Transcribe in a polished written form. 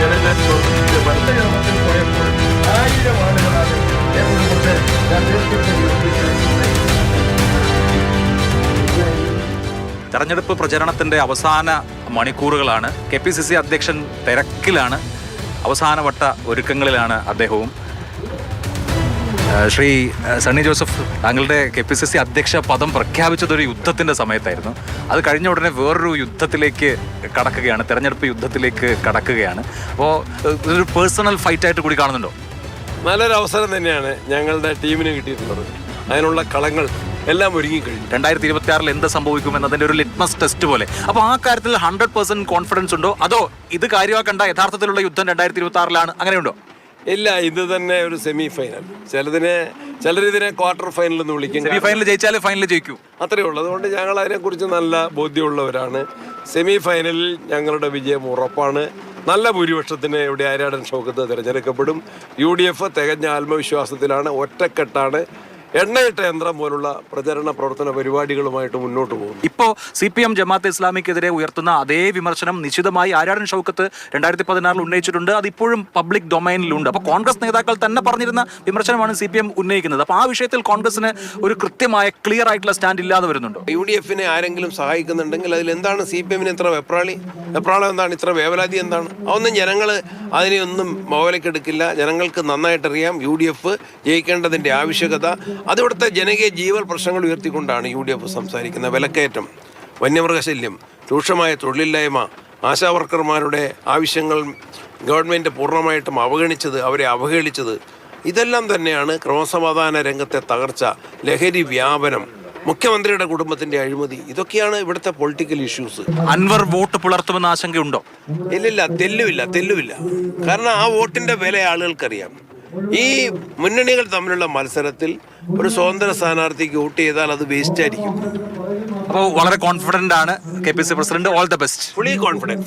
ജനങ്ങൾ ചോദിച്ച് വർത്തകത്തിൽ പോയപ്പോൾ 1000 ആളുകളാണ് എന്നുകൊണ്ട് ഞാൻ തെരഞ്ഞെടുപ്പ് പ്രചരണത്തിന്റെ അവസാന മണിക്കൂറുകളാണ്. KPCC അധ്യക്ഷൻ തിരക്കിലാണ്, അവസാനവട്ട ഒരുക്കങ്ങളിലാണ് അദ്ദേഹവും. ശ്രീ സണ്ണി ജോസഫ്, താങ്കളുടെ KPCC അധ്യക്ഷ പദം പ്രഖ്യാപിച്ചതൊരു യുദ്ധത്തിന്റെ സമയത്തായിരുന്നു. അത് കഴിഞ്ഞ ഉടനെ വേറൊരു യുദ്ധത്തിലേക്ക് കടക്കുകയാണ്, തെരഞ്ഞെടുപ്പ് യുദ്ധത്തിലേക്ക് കടക്കുകയാണ്. അപ്പോൾ ഇതൊരു പേഴ്സണൽ ഫൈറ്റായിട്ട് കൂടി കാണുന്നുണ്ടോ? നല്ലൊരു അവസരം തന്നെയാണ് ഞങ്ങളുടെ ടീമിന് കിട്ടിയിട്ടുള്ളത്. അതിനുള്ള കളങ്ങൾ എല്ലാം ഒരുങ്ങിക്കഴിഞ്ഞു. 2026 എന്ത് സംഭവിക്കും എന്നതിൻ്റെ ഒരു ലിറ്റ്മസ് ടെസ്റ്റ് പോലെ. അപ്പോൾ ആ കാര്യത്തിൽ 100% കോൺഫിഡൻസ് ഉണ്ടോ, അതോ ഇത് കാര്യമാക്കണ്ട യഥാർത്ഥത്തിലുള്ള യുദ്ധം 2026 അങ്ങനെയുണ്ടോ? ഇല്ല, ഇത് തന്നെ ഒരു സെമി ഫൈനൽ. ചിലരിതിനെ ക്വാർട്ടർ ഫൈനൽ എന്ന് വിളിക്കും. സെമി ഫൈനൽ ജയിച്ചാലേ ഫൈനൽ ജയിക്കൂ, അത്രയേ ഉള്ളൂ. അതുകൊണ്ട് ഞങ്ങൾ അതിനെക്കുറിച്ച് നല്ല ബോധ്യമുള്ളവരാണ്. സെമി ഫൈനലിൽ ഞങ്ങളുടെ വിജയം ഉറപ്പാണ്. നല്ല ഭൂരിപക്ഷത്തിന് ഇവിടെ ആര്യാടൻ ഷൗക്കത്ത് തിരഞ്ഞെടുക്കപ്പെടും. UDF തികഞ്ഞ ആത്മവിശ്വാസത്തിലാണ്, ഒറ്റക്കെട്ടാണ്. എണ്ണയിട്ട യന്ത്രം പോലുള്ള പ്രചരണ പ്രവർത്തന പരിപാടികളുമായിട്ട് മുന്നോട്ട് പോകും. ഇപ്പോൾ CPM ജമാഅത്തെ ഇസ്ലാമിക്കെതിരെ ഉയർത്തുന്ന അതേ വിമർശനം നിശ്ചിതമായി ആര്യാടൻ ഷൗക്കത്ത് 2016 ഉന്നയിച്ചിട്ടുണ്ട്. അത് ഇപ്പോഴും പബ്ലിക് ഡൊമൈനിലുണ്ട്. അപ്പോൾ കോൺഗ്രസ് നേതാക്കൾ തന്നെ പറഞ്ഞിരുന്ന വിമർശനമാണ് CPM ഉന്നയിക്കുന്നത്. അപ്പോൾ ആ വിഷയത്തിൽ കോൺഗ്രസിന് ഒരു കൃത്യമായ ക്ലിയർ ആയിട്ടുള്ള സ്റ്റാൻഡ് ഇല്ലാതെ വരുന്നുണ്ടോ? UDFനെ ആരെങ്കിലും സഹായിക്കുന്നുണ്ടെങ്കിൽ അതിൽ എന്താണ് CPMന് ഇത്ര വെപ്രാളം എന്താണ്, ഇത്ര വേവലാതി എന്താണ്? അതൊന്നും ജനങ്ങൾ അതിനെയൊന്നും മോഹലക്കെടുക്കില്ല. ജനങ്ങൾക്ക് നന്നായിട്ടറിയാം UDF ജയിക്കേണ്ടതിൻ്റെ ആവശ്യകത. അതിവിടുത്തെ ജനകീയ ജീവൽ പ്രശ്നങ്ങൾ ഉയർത്തിക്കൊണ്ടാണ് UDF സംസാരിക്കുന്നത്. വിലക്കയറ്റം, വന്യമൃഗശല്യം, രൂക്ഷമായ തൊഴിലില്ലായ്മ, ആശാവർക്കർമാരുടെ ആവശ്യങ്ങൾ ഗവൺമെൻറ് പൂർണ്ണമായിട്ടും അവഗണിച്ചത്, അവരെ അവഹേളിച്ചത്, ഇതെല്ലാം തന്നെയാണ് ക്രമസമാധാന രംഗത്തെ തകർച്ച, ലഹരി വ്യാപനം, മുഖ്യമന്ത്രിയുടെ കുടുംബത്തിന്റെ അഴിമതി. ഇതൊക്കെയാണ് ഇവിടുത്തെ പൊളിറ്റിക്കൽ ഇഷ്യൂസ്. അൻവർ വോട്ട് പുലർത്തുമെന്ന ആശങ്കയുണ്ടോ? ഇല്ലില്ല, തെല്ലുമില്ല. കാരണം ആ വോട്ടിന്റെ വില ആളുകൾക്കറിയാം. ഈ മുന്നണികൾ തമ്മിലുള്ള മത്സരത്തിൽ ഒരു സ്വതന്ത്ര സ്ഥാനാർത്ഥിക്ക് വോട്ട് ചെയ്താൽ അത് വേസ്റ്റ് ആയിരിക്കും. അപ്പോൾ വളരെ കോൺഫിഡന്റ് ആണ് KPCC president. All the best. Fully confident.